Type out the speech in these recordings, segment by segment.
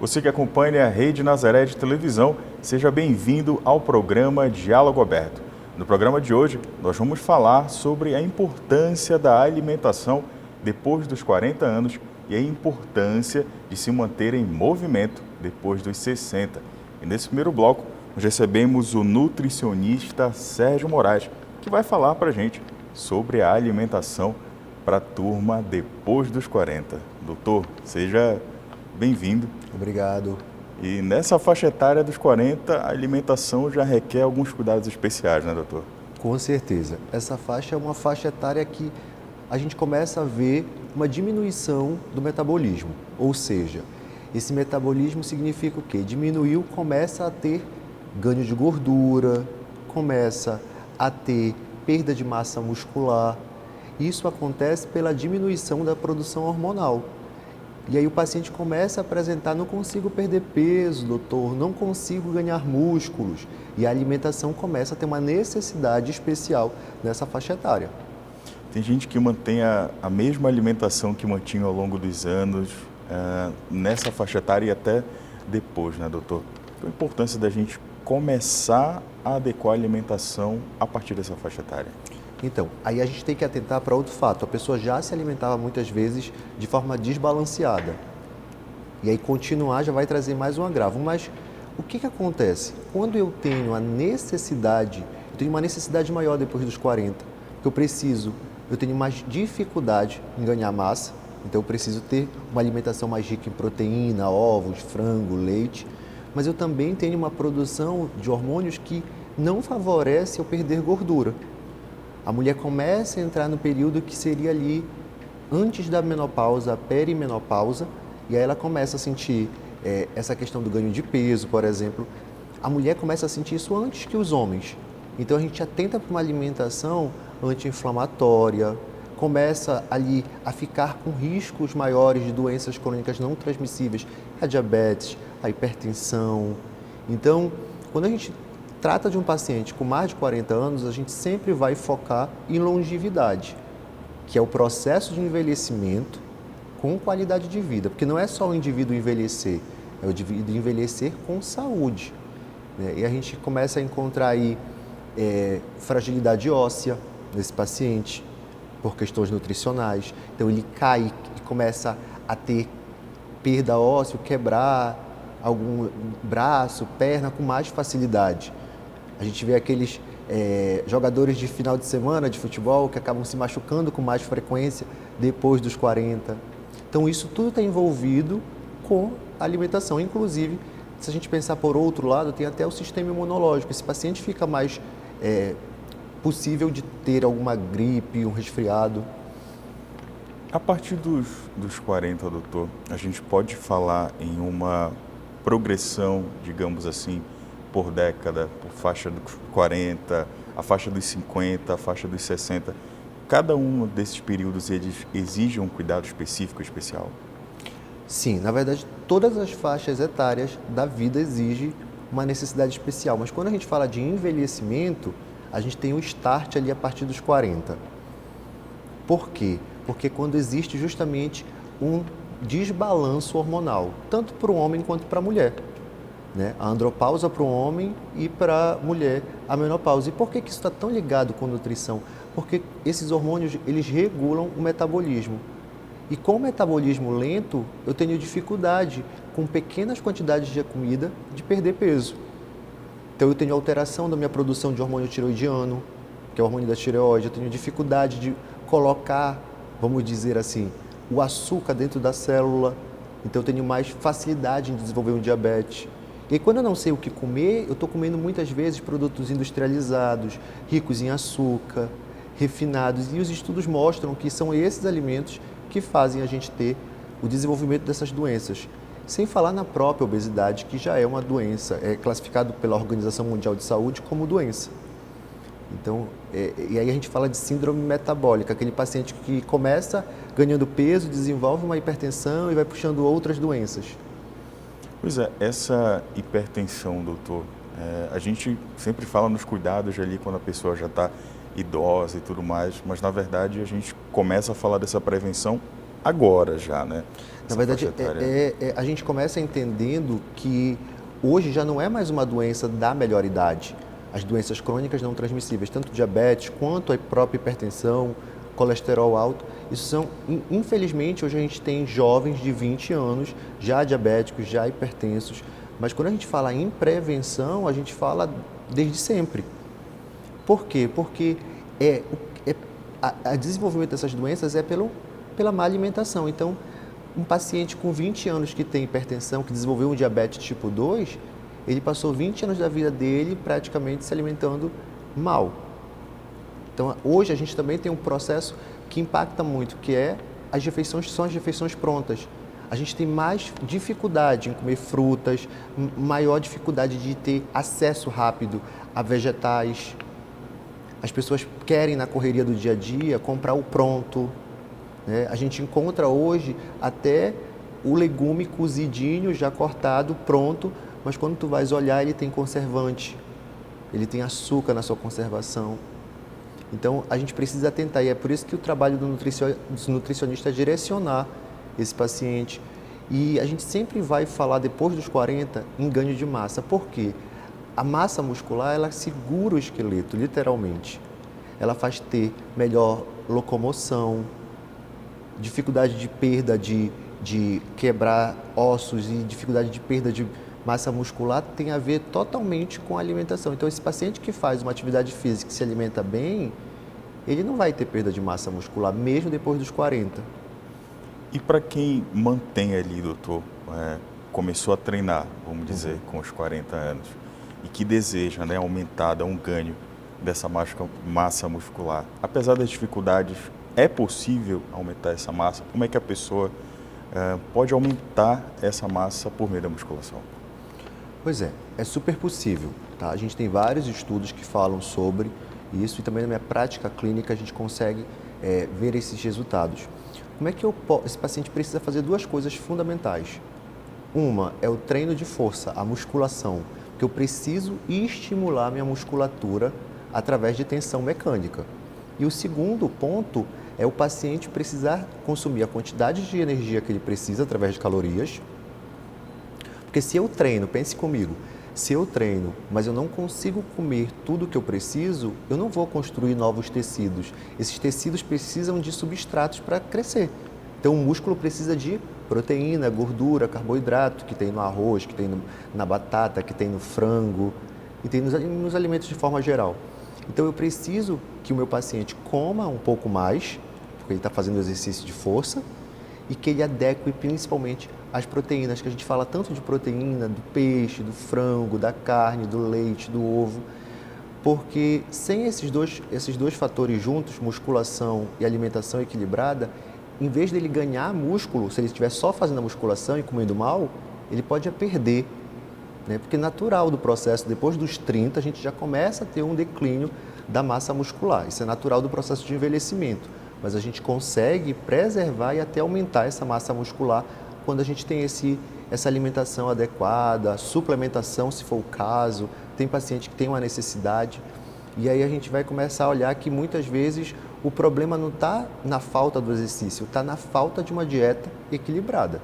Você que acompanha a Rede Nazaré de Televisão, seja bem-vindo ao programa Diálogo Aberto. No programa de hoje, nós vamos falar sobre a importância da alimentação depois dos 40 anos e a importância de se manter em movimento depois dos 60. E nesse primeiro bloco, nós recebemos o nutricionista Sérgio Moraes, que vai falar para a gente sobre a alimentação para a turma depois dos 40. Doutor, seja bem-vindo. Obrigado. E nessa faixa etária dos 40, a alimentação já requer alguns cuidados especiais, né, doutor? Com certeza. Essa faixa é uma faixa etária que a gente começa a ver uma diminuição do metabolismo. Ou seja, esse metabolismo significa o quê? Diminuiu, começa a ter ganho de gordura, começa a ter perda de massa muscular. Isso acontece pela diminuição da produção hormonal. E aí o paciente começa a apresentar, não consigo perder peso, doutor, não consigo ganhar músculos. E a alimentação começa a ter uma necessidade especial nessa faixa etária. Tem gente que mantém a mesma alimentação que mantinha ao longo dos anos, nessa faixa etária e até depois, né, doutor? Qual a importância da gente começar a adequar a alimentação a partir dessa faixa etária? Então, aí a gente tem que atentar para outro fato. A pessoa já se alimentava muitas vezes de forma desbalanceada. E aí continuar já vai trazer mais um agravo. Mas o que acontece? Quando eu tenho a necessidade, eu tenho uma necessidade maior depois dos 40, que eu tenho mais dificuldade em ganhar massa, então eu preciso ter uma alimentação mais rica em proteína, ovos, frango, leite, mas eu também tenho uma produção de hormônios que não favorece eu perder gordura. A mulher começa a entrar no período que seria ali antes da menopausa, a perimenopausa, e aí ela começa a sentir essa questão do ganho de peso, por exemplo. A mulher começa a sentir isso antes que os homens. Então a gente atenta para uma alimentação anti-inflamatória, começa ali a ficar com riscos maiores de doenças crônicas não transmissíveis, a diabetes, a hipertensão. Então, quando a gente trata de um paciente com mais de 40 anos, a gente sempre vai focar em longevidade, que é o processo de envelhecimento com qualidade de vida, porque não é só o indivíduo envelhecer, é o indivíduo envelhecer com saúde, né? E a gente começa a encontrar aí fragilidade óssea nesse paciente, por questões nutricionais, então ele cai e começa a ter perda óssea, quebrar algum braço, perna com mais facilidade. A gente vê aqueles jogadores de final de semana de futebol que acabam se machucando com mais frequência depois dos 40. Então isso tudo está envolvido com a alimentação. Inclusive, se a gente pensar por outro lado, tem até o sistema imunológico. Esse paciente fica mais possível de ter alguma gripe, um resfriado. A partir dos 40, doutor, a gente pode falar em uma progressão, digamos assim, por década, por faixa dos 40, a faixa dos 50, a faixa dos 60. Cada um desses períodos exige um cuidado específico, especial? Sim, na verdade, todas as faixas etárias da vida exigem uma necessidade especial. Mas quando a gente fala de envelhecimento, a gente tem o start ali a partir dos 40. Por quê? Porque quando existe justamente um desbalanço hormonal, tanto para o homem quanto para a mulher. Né? A andropausa para o homem e para a mulher a menopausa. E por que isso está tão ligado com nutrição? Porque esses hormônios, eles regulam o metabolismo. E com o metabolismo lento, eu tenho dificuldade, com pequenas quantidades de comida, de perder peso. Então eu tenho alteração da minha produção de hormônio tiroidiano, que é o hormônio da tireoide. Eu tenho dificuldade de colocar, vamos dizer assim, o açúcar dentro da célula. Então eu tenho mais facilidade em desenvolver um diabetes. E aí, quando eu não sei o que comer, eu estou comendo muitas vezes produtos industrializados, ricos em açúcar, refinados. E os estudos mostram que são esses alimentos que fazem a gente ter o desenvolvimento dessas doenças. Sem falar na própria obesidade, que já é uma doença, é classificado pela Organização Mundial de Saúde como doença. Então, e aí a gente fala de síndrome metabólica, aquele paciente que começa ganhando peso, desenvolve uma hipertensão e vai puxando outras doenças. Pois é, essa hipertensão, doutor, a gente sempre fala nos cuidados ali quando a pessoa já está idosa e tudo mais, mas na verdade a gente começa a falar dessa prevenção agora já, né? Na verdade, a gente começa entendendo que hoje já não é mais uma doença da melhor idade. As doenças crônicas não transmissíveis, tanto diabetes quanto a própria hipertensão, colesterol alto, isso são, infelizmente, hoje a gente tem jovens de 20 anos, já diabéticos, já hipertensos, mas quando a gente fala em prevenção, a gente fala desde sempre. Por quê? Porque a desenvolvimento dessas doenças é pela má alimentação. Então, um paciente com 20 anos que tem hipertensão, que desenvolveu um diabetes tipo 2, ele passou 20 anos da vida dele praticamente se alimentando mal. Então, hoje a gente também tem um processo que impacta muito, que é as refeições prontas. A gente tem mais dificuldade em comer frutas, maior dificuldade de ter acesso rápido a vegetais. As pessoas querem, na correria do dia a dia, comprar o pronto. Né? A gente encontra hoje até o legume cozidinho, já cortado, pronto, mas quando tu vais olhar, ele tem conservante, ele tem açúcar na sua conservação. Então, a gente precisa atentar, e é por isso que o trabalho do nutricionista é direcionar esse paciente. E a gente sempre vai falar, depois dos 40, em ganho de massa. Por quê? A massa muscular, ela segura o esqueleto, literalmente. Ela faz ter melhor locomoção, dificuldade de perda de quebrar ossos e dificuldade de perda de massa muscular tem a ver totalmente com a alimentação. Então, esse paciente que faz uma atividade física e se alimenta bem, ele não vai ter perda de massa muscular, mesmo depois dos 40. E para quem mantém ali, doutor, começou a treinar, vamos dizer, com os 40 anos, e que deseja, né, aumentar, dar um ganho dessa massa muscular, apesar das dificuldades, é possível aumentar essa massa? Como é que a pessoa pode aumentar essa massa por meio da musculação? Pois é super possível. Tá? A gente tem vários estudos que falam sobre isso e também na minha prática clínica a gente consegue ver esses resultados. Como é que esse paciente precisa fazer duas coisas fundamentais? Uma é o treino de força, a musculação, que eu preciso estimular minha musculatura através de tensão mecânica. E o segundo ponto é o paciente precisar consumir a quantidade de energia que ele precisa através de calorias. Porque se eu treino, pense comigo, se eu treino, mas eu não consigo comer tudo o que eu preciso, eu não vou construir novos tecidos. Esses tecidos precisam de substratos para crescer. Então o músculo precisa de proteína, gordura, carboidrato, que tem no arroz, que tem na batata, que tem no frango, e tem nos alimentos de forma geral. Então eu preciso que o meu paciente coma um pouco mais, porque ele está fazendo exercício de força, e que ele adeque principalmente as proteínas, que a gente fala tanto de proteína, do peixe, do frango, da carne, do leite, do ovo, porque sem esses dois fatores juntos, musculação e alimentação equilibrada, em vez dele ganhar músculo, se ele estiver só fazendo a musculação e comendo mal, ele pode perder, né? Porque é natural do processo, depois dos 30, a gente já começa a ter um declínio da massa muscular, isso é natural do processo de envelhecimento, mas a gente consegue preservar e até aumentar essa massa muscular quando a gente tem essa alimentação adequada, suplementação, se for o caso, tem paciente que tem uma necessidade, e aí a gente vai começar a olhar que muitas vezes o problema não está na falta do exercício, está na falta de uma dieta equilibrada.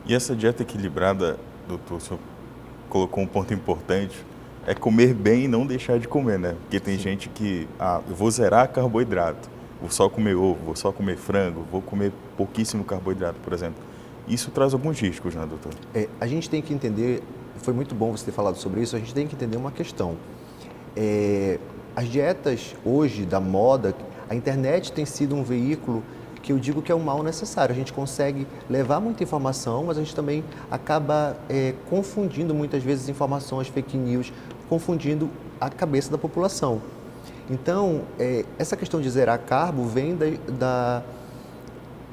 E essa dieta equilibrada, doutor, o senhor colocou um ponto importante, é comer bem e não deixar de comer, né? Porque tem gente que, eu vou zerar carboidrato, vou só comer ovo, vou só comer frango, vou comer pouquíssimo carboidrato, por exemplo. Isso traz alguns riscos, né, doutor? A gente tem que entender, foi muito bom você ter falado sobre isso, a gente tem que entender uma questão. As dietas hoje da moda, a internet tem sido um veículo que eu digo que é um mal necessário. A gente consegue levar muita informação, mas a gente também acaba confundindo muitas vezes informações, fake news, confundindo a cabeça da população. Então, essa questão de zerar carbo vem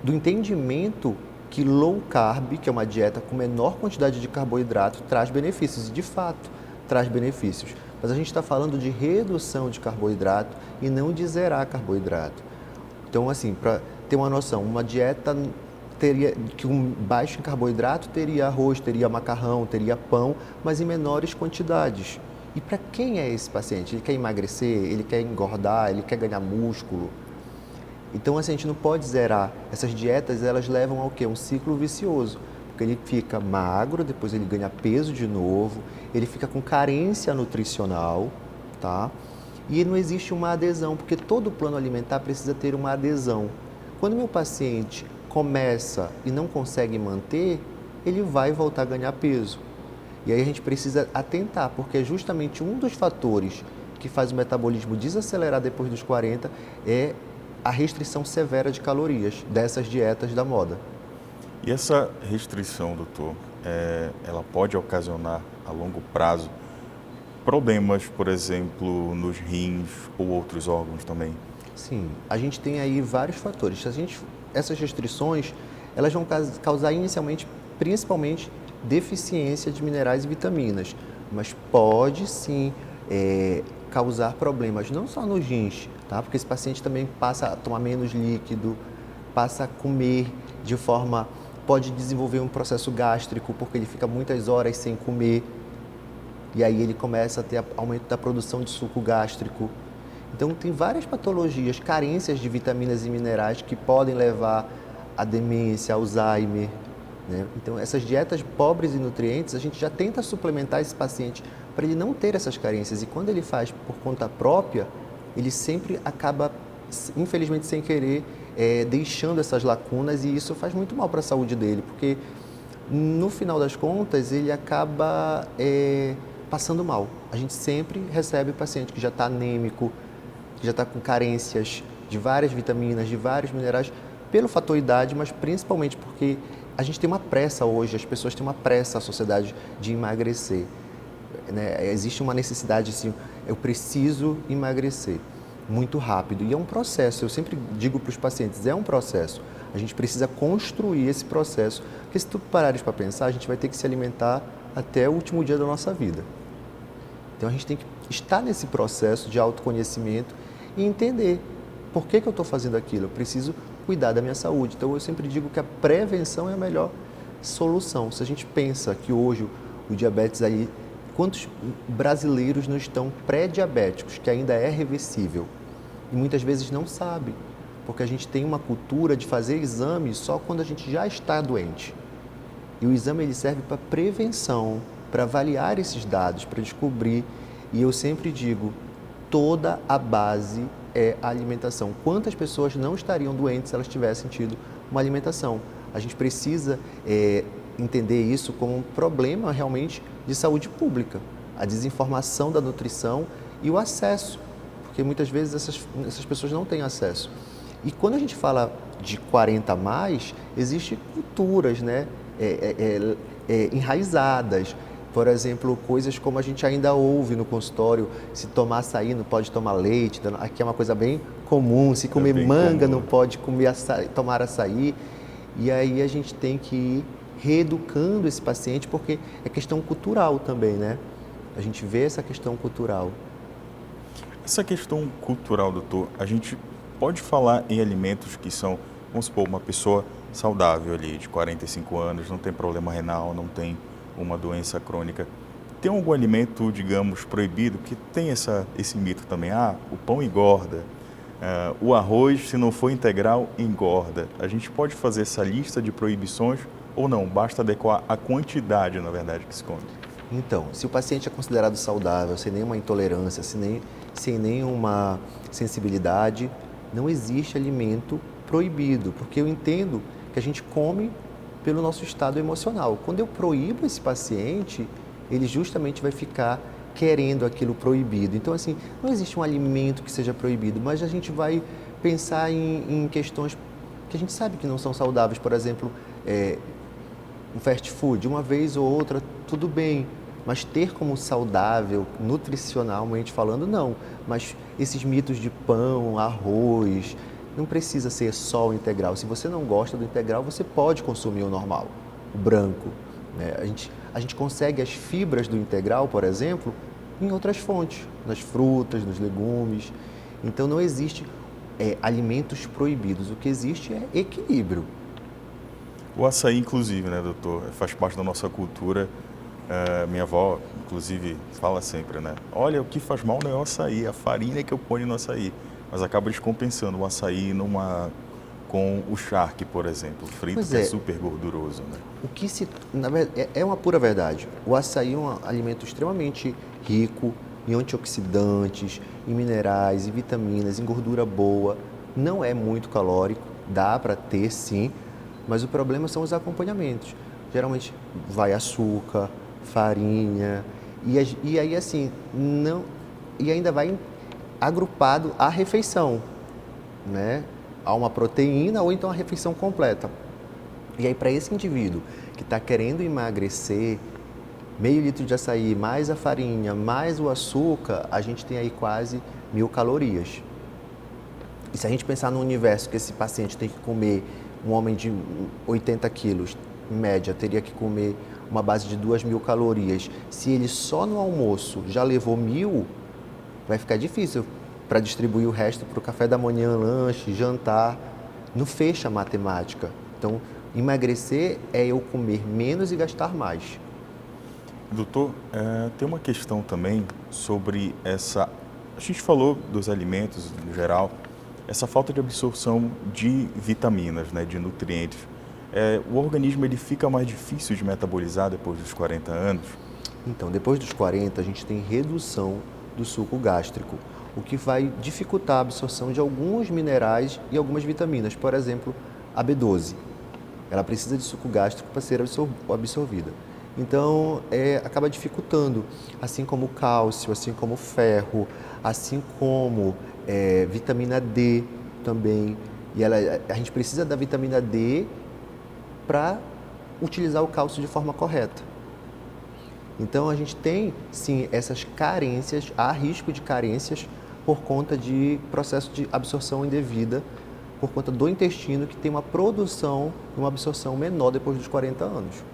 do entendimento que low carb, que é uma dieta com menor quantidade de carboidrato, traz benefícios, e de fato traz benefícios. Mas a gente está falando de redução de carboidrato e não de zerar carboidrato. Então, assim, para ter uma noção, uma dieta que baixo em carboidrato teria arroz, teria macarrão, teria pão, mas em menores quantidades. E para quem é esse paciente? Ele quer emagrecer, ele quer engordar, ele quer ganhar músculo? Então, assim, a gente não pode zerar. Essas dietas, elas levam ao quê? Um ciclo vicioso. Porque ele fica magro, depois ele ganha peso de novo, ele fica com carência nutricional, tá? E não existe uma adesão, porque todo plano alimentar precisa ter uma adesão. Quando meu paciente começa e não consegue manter, ele vai voltar a ganhar peso. E aí a gente precisa atentar, porque é justamente um dos fatores que faz o metabolismo desacelerar depois dos 40 é a restrição severa de calorias dessas dietas da moda. E essa restrição, doutor, ela pode ocasionar a longo prazo problemas, por exemplo, nos rins ou outros órgãos também? Sim, a gente tem aí vários fatores. Essas restrições, elas vão causar inicialmente, principalmente, deficiência de minerais e vitaminas, mas pode sim causar problemas não só nos rins, tá? Porque esse paciente também passa a tomar menos líquido, passa a comer de forma... Pode desenvolver um processo gástrico, porque ele fica muitas horas sem comer, e aí ele começa a ter aumento da produção de suco gástrico. Então, tem várias patologias, carências de vitaminas e minerais que podem levar a demência, Alzheimer, né? Então, essas dietas pobres em nutrientes, a gente já tenta suplementar esse paciente para ele não ter essas carências. E quando ele faz por conta própria, ele sempre acaba, infelizmente sem querer, deixando essas lacunas, e isso faz muito mal para a saúde dele, porque no final das contas ele acaba passando mal. A gente sempre recebe paciente que já está anêmico, que já está com carências de várias vitaminas, de vários minerais, pelo fator idade, mas principalmente porque a gente tem uma pressa hoje, as pessoas têm uma pressa, a sociedade, de emagrecer, né? Existe uma necessidade assim, eu preciso emagrecer muito rápido, e é um processo. Eu sempre digo para os pacientes, é um processo. A gente precisa construir esse processo, porque se tu parares para pensar, a gente vai ter que se alimentar até o último dia da nossa vida. Então a gente tem que estar nesse processo de autoconhecimento e entender por que eu estou fazendo aquilo. Eu preciso cuidar da minha saúde. Então eu sempre digo que a prevenção é a melhor solução. Se a gente pensa que hoje o diabetes aí, quantos brasileiros não estão pré-diabéticos, que ainda é reversível? E muitas vezes não sabe, porque a gente tem uma cultura de fazer exame só quando a gente já está doente. E o exame ele serve para prevenção, para avaliar esses dados, para descobrir. E eu sempre digo, toda a base é a alimentação. Quantas pessoas não estariam doentes se elas tivessem tido uma alimentação? A gente precisa entender isso como um problema realmente de saúde pública, a desinformação da nutrição e o acesso, porque muitas vezes essas pessoas não têm acesso. E quando a gente fala de 40 a mais, existem culturas, né, enraizadas. Por exemplo, coisas como a gente ainda ouve no consultório, se tomar açaí não pode tomar leite, aqui é uma coisa bem comum, se comer manga não pode tomar açaí. E aí a gente tem que ir reeducando esse paciente, porque é questão cultural também, né? A gente vê essa questão cultural. Essa questão cultural, doutor, a gente pode falar em alimentos que são, vamos supor, uma pessoa saudável ali, de 45 anos, não tem problema renal, não tem uma doença crônica. Tem algum alimento, digamos, proibido, que tem esse mito também? Ah, o pão engorda, o arroz, se não for integral, engorda. A gente pode fazer essa lista de proibições ou não? Basta adequar a quantidade, na verdade, que se come. Então, se o paciente é considerado saudável, sem nenhuma intolerância, sem nenhuma sensibilidade, não existe alimento proibido, porque eu entendo que a gente come pelo nosso estado emocional. Quando eu proíbo esse paciente, ele justamente vai ficar querendo aquilo proibido. Então, assim, não existe um alimento que seja proibido, mas a gente vai pensar em questões que a gente sabe que não são saudáveis. Por exemplo, um fast food, uma vez ou outra, tudo bem, mas ter como saudável, nutricionalmente falando, não. Mas esses mitos de pão, arroz, não precisa ser só o integral. Se você não gosta do integral, você pode consumir o normal, o branco, né? A gente consegue as fibras do integral, por exemplo, em outras fontes, nas frutas, nos legumes. Então não existe alimentos proibidos, o que existe é equilíbrio. O açaí, inclusive, né, doutor, faz parte da nossa cultura. Minha avó, inclusive, fala sempre, né? Olha, o que faz mal não é o açaí, a farinha que eu ponho no açaí. mas acaba descompensando o açaí com o charque, por exemplo, frito, Pois que é é. super gorduroso, né? O que se, na verdade, é uma pura verdade. O açaí é um alimento extremamente rico em antioxidantes, em minerais, em vitaminas, em gordura boa. Não é muito calórico, dá para ter sim, mas o problema são os acompanhamentos. Geralmente vai açúcar, farinha, e aí assim, não, e ainda vai agrupado à refeição, né? Há uma proteína ou então a refeição completa. E aí, para esse indivíduo que está querendo emagrecer, meio litro de açaí, mais a farinha, mais o açúcar, a gente tem aí quase 1.000 calorias. E se a gente pensar no universo que esse paciente tem que comer, um homem de 80 quilos, em média, teria que comer uma base de 2.000 calorias. Se ele só no almoço já levou 1.000, vai ficar difícil para distribuir o resto para o café da manhã, lanche, jantar. Não fecha a matemática. Então, emagrecer é eu comer menos e gastar mais. Doutor, tem uma questão também sobre essa... A gente falou dos alimentos no geral, essa falta de absorção de vitaminas, né, de nutrientes. O organismo ele fica mais difícil de metabolizar depois dos 40 anos? Então, depois dos 40, a gente tem redução do suco gástrico, o que vai dificultar a absorção de alguns minerais e algumas vitaminas. Por exemplo, a B12. Ela precisa de suco gástrico para ser absorvida. Então, acaba dificultando, assim como o cálcio, assim como o ferro, assim como vitamina D também. E a gente precisa da vitamina D para utilizar o cálcio de forma correta. Então, a gente tem, sim, essas carências, há risco de carências por conta de processo de absorção indevida, por conta do intestino que tem uma produção e uma absorção menor depois dos 40 anos.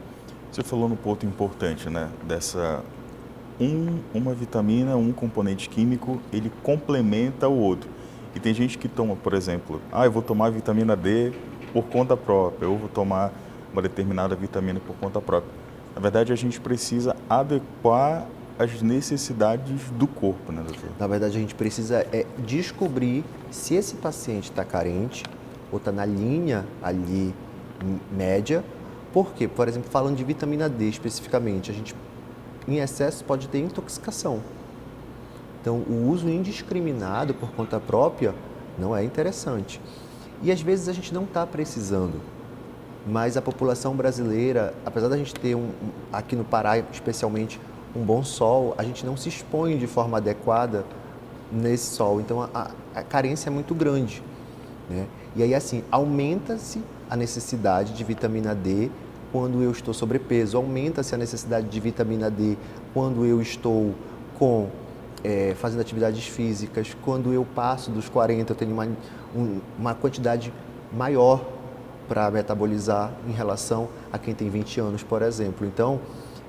Você falou num ponto importante, né? Uma vitamina, um componente químico, ele complementa o outro. E tem gente que toma, por exemplo, eu vou tomar vitamina D por conta própria, eu vou tomar uma determinada vitamina por conta própria. Na verdade, a gente precisa adequar as necessidades do corpo, né, doutor? Na verdade, a gente precisa descobrir se esse paciente está carente ou está na linha ali média. Por quê? Por exemplo, falando de vitamina D especificamente, a gente em excesso pode ter intoxicação. Então, o uso indiscriminado por conta própria não é interessante. E às vezes a gente não está precisando, mas a população brasileira, apesar da gente ter aqui no Pará especialmente um bom sol, a gente não se expõe de forma adequada nesse sol. Então, a carência é muito grande, né? E aí, assim, aumenta-se a necessidade de vitamina D quando eu estou sobrepeso, aumenta-se a necessidade de vitamina D quando eu estou fazendo atividades físicas, quando eu passo dos 40, eu tenho uma quantidade maior para metabolizar em relação a quem tem 20 anos, por exemplo. Então,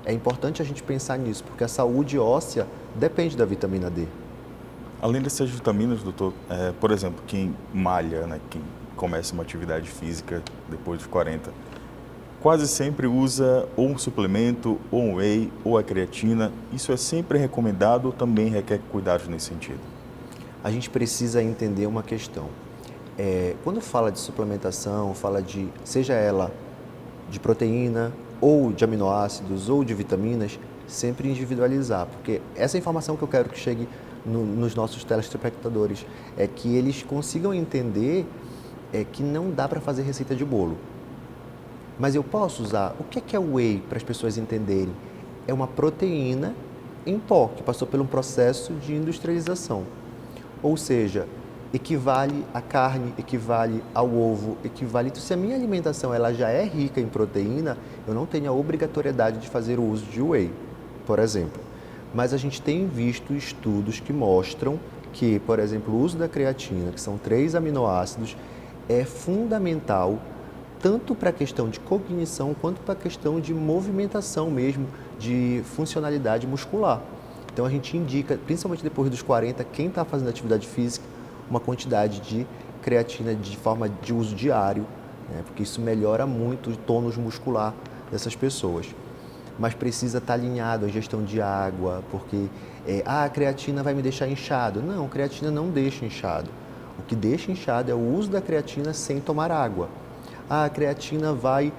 é importante a gente pensar nisso, porque a saúde óssea depende da vitamina D. Além dessas vitaminas, doutor, por exemplo, quem malha, né, quem começa uma atividade física depois dos 40, quase sempre usa ou um suplemento, ou um whey, ou a creatina. Isso é sempre recomendado ou também requer cuidados nesse sentido? A gente precisa entender uma questão. Quando fala de suplementação, seja ela de proteína, ou de aminoácidos, ou de vitaminas, sempre individualizar, porque essa informação que eu quero que chegue nos nossos telespectadores é que eles consigam entender que não dá para fazer receita de bolo. Mas eu posso usar... O que é o whey, para as pessoas entenderem? É uma proteína em pó, que passou por um processo de industrialização. Ou seja, equivale à carne, equivale ao ovo, equivale... Então, se a minha alimentação ela já é rica em proteína, eu não tenho a obrigatoriedade de fazer o uso de whey, por exemplo. Mas a gente tem visto estudos que mostram que, por exemplo, o uso da creatina, que são 3 aminoácidos, é fundamental tanto para a questão de cognição quanto para a questão de movimentação mesmo, de funcionalidade muscular. Então a gente indica, principalmente depois dos 40, quem está fazendo atividade física, uma quantidade de creatina de forma de uso diário, né? Porque isso melhora muito o tônus muscular dessas pessoas. Mas precisa estar alinhado à ingestão de água, porque a creatina vai me deixar inchado. Não, creatina não deixa inchado. O que deixa inchado é o uso da creatina sem tomar água. Ah, a creatina vai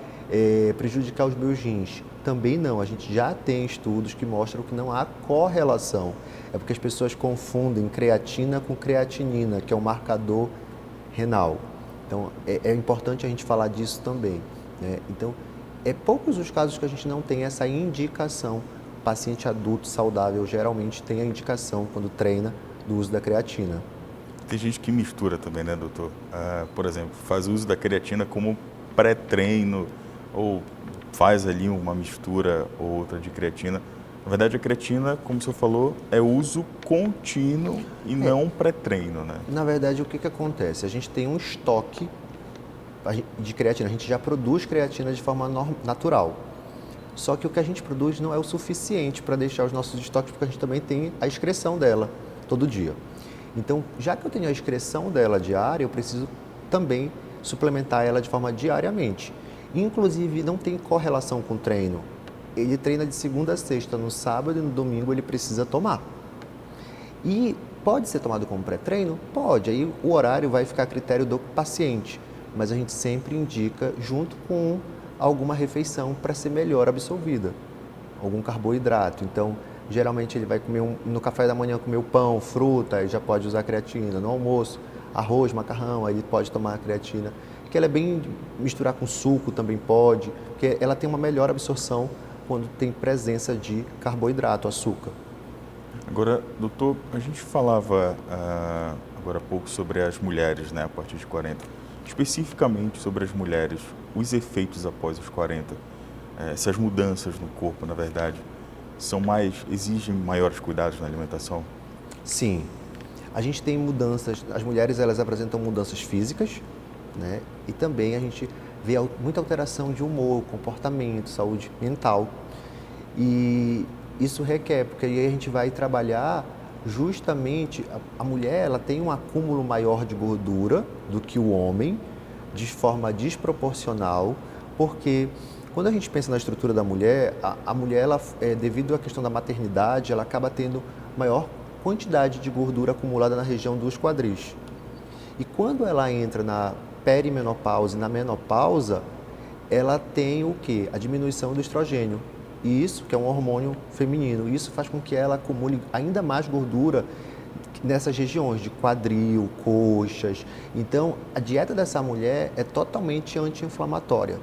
prejudicar os meus rins. Também não, a gente já tem estudos que mostram que não há correlação. É porque as pessoas confundem creatina com creatinina, que é um marcador renal. Então, é importante a gente falar disso também, né? Então, poucos os casos que a gente não tem essa indicação. O paciente adulto saudável geralmente tem a indicação, quando treina, do uso da creatina. Tem gente que mistura também, né, doutor? Por exemplo, faz uso da creatina como pré-treino ou faz ali uma mistura ou outra de creatina. Na verdade, a creatina, como o senhor falou, é uso contínuo e não pré-treino, né? Na verdade, o que acontece? A gente tem um estoque de creatina, a gente já produz creatina de forma natural. Só que o que a gente produz não é o suficiente para deixar os nossos estoques, porque a gente também tem a excreção dela todo dia. Então, já que eu tenho a excreção dela diária, eu preciso também suplementar ela de forma diariamente. Inclusive, não tem correlação com o treino. Ele treina de segunda a sexta, no sábado e no domingo ele precisa tomar. E pode ser tomado como pré-treino? Pode, aí o horário vai ficar a critério do paciente, mas a gente sempre indica junto com alguma refeição para ser melhor absorvida, algum carboidrato. Então, geralmente ele vai comer no café da manhã comer o pão, fruta, aí já pode usar creatina. No almoço, arroz, macarrão, aí ele pode tomar a creatina. Que ela é bem misturar com suco também pode, porque ela tem uma melhor absorção quando tem presença de carboidrato, açúcar. Agora, doutor, a gente falava agora há pouco sobre as mulheres, né, a partir de 40. Especificamente sobre as mulheres, os efeitos após os 40, essas mudanças no corpo, na verdade, exigem maiores cuidados na alimentação? Sim, a gente tem mudanças, as mulheres elas apresentam mudanças físicas, né? E também a gente vê muita alteração de humor, comportamento, saúde mental. E isso requer, porque aí a gente vai trabalhar justamente, a mulher ela tem um acúmulo maior de gordura do que o homem, de forma desproporcional, porque quando a gente pensa na estrutura da mulher, a mulher, ela, devido à questão da maternidade, ela acaba tendo maior quantidade de gordura acumulada na região dos quadris. E quando ela entra na perimenopausa e na menopausa, ela tem o quê? A diminuição do estrogênio. E isso, que é um hormônio feminino, isso faz com que ela acumule ainda mais gordura nessas regiões de quadril, coxas. Então, a dieta dessa mulher é totalmente anti-inflamatória.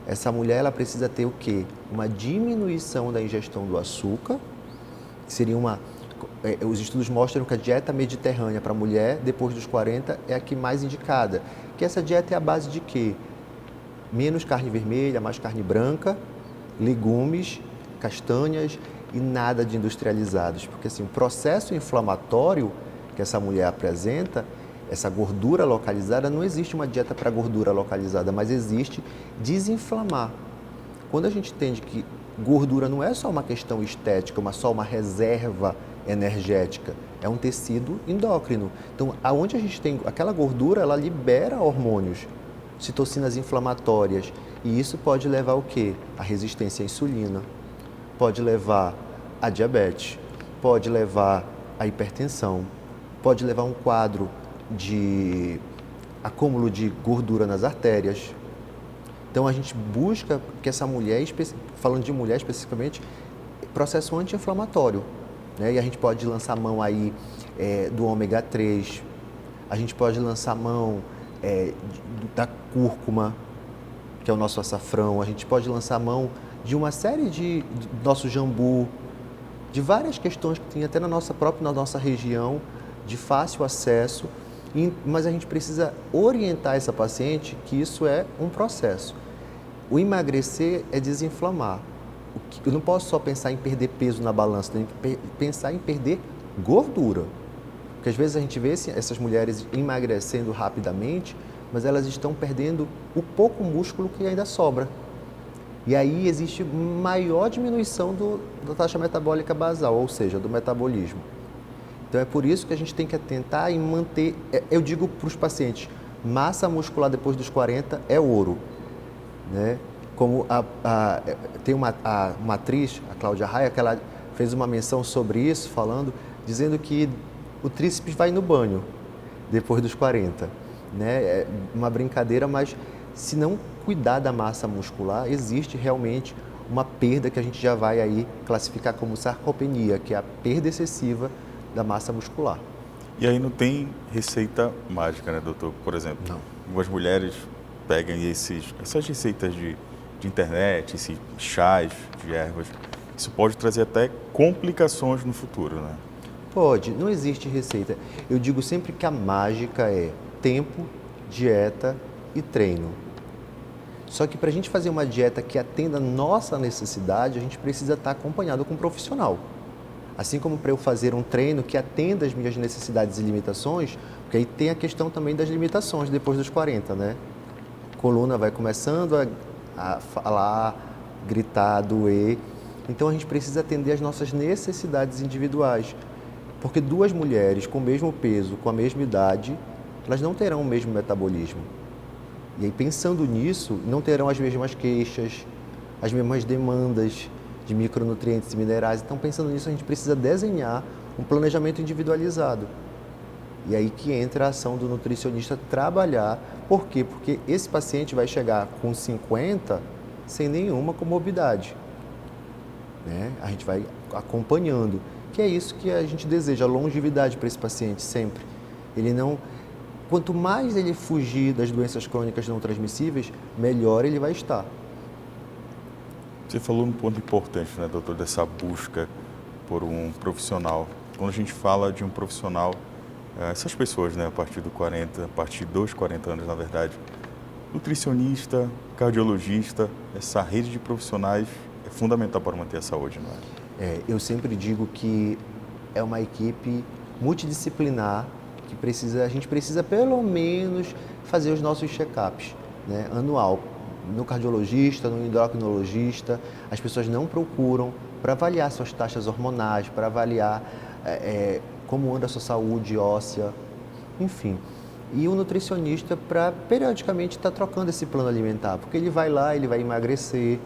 Essa mulher ela precisa ter o quê? Uma diminuição da ingestão do açúcar, que seria os estudos mostram que a dieta mediterrânea para a mulher, depois dos 40, é a que mais indicada. Que essa dieta é a base de quê? Menos carne vermelha, mais carne branca, legumes, castanhas e nada de industrializados. Porque assim, o processo inflamatório que essa mulher apresenta, essa gordura localizada, não existe uma dieta para gordura localizada, mas existe desinflamar. Quando a gente entende que gordura não é só uma questão estética, mas só uma reserva energética, é um tecido endócrino. Então, aonde a gente tem aquela gordura, ela libera hormônios, citocinas inflamatórias, e isso pode levar o quê? A resistência à insulina, pode levar a diabetes, pode levar a hipertensão, pode levar a um quadro de acúmulo de gordura nas artérias. Então, a gente busca que essa mulher, falando de mulher especificamente, processo anti-inflamatório, né? E a gente pode lançar mão aí do ômega 3, a gente pode lançar mão da cúrcuma, que é o nosso açafrão, a gente pode lançar mão de uma série de nosso jambu, de várias questões que tem até na nossa região, de fácil acesso, mas a gente precisa orientar essa paciente que isso é um processo. O emagrecer é desinflamar. Eu não posso só pensar em perder peso na balança, tem que pensar em perder gordura. Porque às vezes a gente vê essas mulheres emagrecendo rapidamente, mas elas estão perdendo o pouco músculo que ainda sobra. E aí existe maior diminuição da taxa metabólica basal, ou seja, do metabolismo. Então é por isso que a gente tem que atentar em manter, eu digo para os pacientes, massa muscular depois dos 40 é ouro, né? Como tem uma atriz, a Cláudia Raia, que ela fez uma menção sobre isso, dizendo que o tríceps vai no banho. depois dos 40. Né? É uma brincadeira, mas se não cuidar da massa muscular, existe realmente uma perda que a gente já vai aí classificar como sarcopenia, que é a perda excessiva da massa muscular. E aí não tem receita mágica, né, doutor? Por exemplo, Não. algumas mulheres pegam essas receitas de internet, esses chás de ervas. Isso pode trazer até complicações no futuro, né? Pode, não existe receita. Eu digo sempre que a mágica é tempo, dieta e treino. Só que para a gente fazer uma dieta que atenda a nossa necessidade, a gente precisa estar acompanhado com um profissional. Assim como para eu fazer um treino que atenda às minhas necessidades e limitações, porque aí tem a questão também das limitações depois dos 40, né? A coluna vai começando a falar, gritar, doer. Então a gente precisa atender às nossas necessidades individuais. Porque duas mulheres com o mesmo peso, com a mesma idade, elas não terão o mesmo metabolismo. E aí, pensando nisso, não terão as mesmas queixas, as mesmas demandas de micronutrientes e minerais. Então, pensando nisso, a gente precisa desenhar um planejamento individualizado. E aí que entra a ação do nutricionista trabalhar. Por quê? Porque esse paciente vai chegar com 50 sem nenhuma comorbidade. Né? A gente vai acompanhando, que é isso que a gente deseja, longevidade para esse paciente sempre. Ele não... Quanto mais ele fugir das doenças crônicas não transmissíveis, melhor ele vai estar. Você falou um ponto importante, né, doutor, dessa busca por um profissional. Quando a gente fala de um profissional, essas pessoas, né, a partir dos 40 anos, na verdade, nutricionista, cardiologista, essa rede de profissionais é fundamental para manter a saúde, não é? Eu sempre digo que é uma equipe multidisciplinar que a gente precisa pelo menos fazer os nossos check-ups, né, anual. No cardiologista, no endocrinologista, as pessoas não procuram para avaliar suas taxas hormonais, para avaliar como anda a sua saúde óssea, enfim. E o nutricionista para periodicamente estar trocando esse plano alimentar, porque ele vai lá, ele vai emagrecer,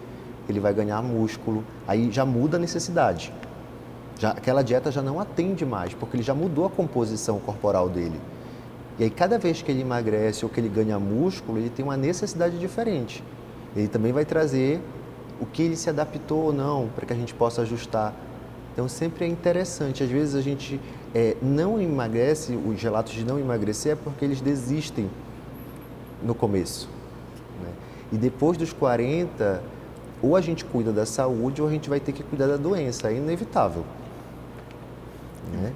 ele vai ganhar músculo, aí já muda a necessidade. Aquela dieta já não atende mais, porque ele já mudou a composição corporal dele. E aí, cada vez que ele emagrece ou que ele ganha músculo, ele tem uma necessidade diferente. Ele também vai trazer o que ele se adaptou ou não, para que a gente possa ajustar. Então, sempre é interessante. Às vezes, a gente não emagrece, os relatos de não emagrecer é porque eles desistem no começo. Né? E depois dos 40, ou a gente cuida da saúde ou a gente vai ter que cuidar da doença. É inevitável. Né?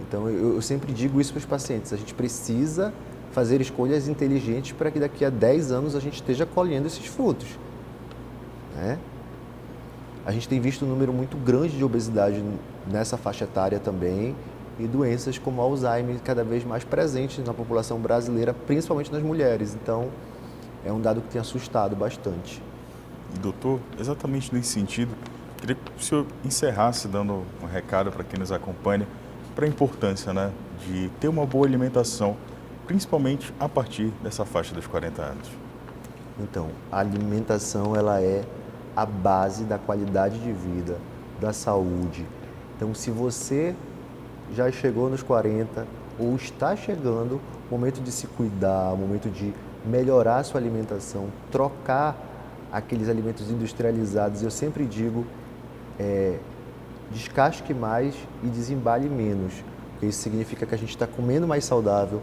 Então, eu sempre digo isso para os pacientes, a gente precisa fazer escolhas inteligentes para que daqui a 10 anos a gente esteja colhendo esses frutos. Né? A gente tem visto um número muito grande de obesidade nessa faixa etária também e doenças como Alzheimer cada vez mais presentes na população brasileira, principalmente nas mulheres. Então, é um dado que tem assustado bastante. Doutor, exatamente nesse sentido, queria que o senhor encerrasse dando um recado para quem nos acompanha para a importância, né, de ter uma boa alimentação, principalmente a partir dessa faixa dos 40 anos. Então, a alimentação ela é a base da qualidade de vida, da saúde. Então, se você já chegou nos 40 ou está chegando, o momento de se cuidar, o momento de melhorar a sua alimentação, trocar aqueles alimentos industrializados, eu sempre digo, descasque mais e desembale menos, porque isso significa que a gente está comendo mais saudável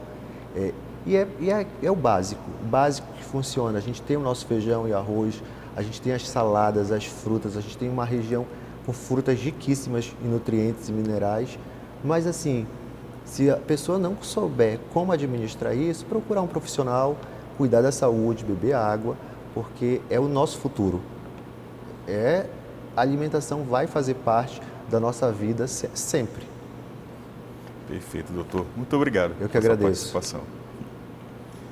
é o básico que funciona. A gente tem o nosso feijão e arroz, a gente tem as saladas, as frutas, a gente tem uma região com frutas riquíssimas em nutrientes e minerais, mas assim, se a pessoa não souber como administrar isso, procurar um profissional, cuidar da saúde, beber água, porque é o nosso futuro. A alimentação vai fazer parte da nossa vida sempre. Perfeito, doutor. Muito obrigado Eu que agradeço. pela sua participação.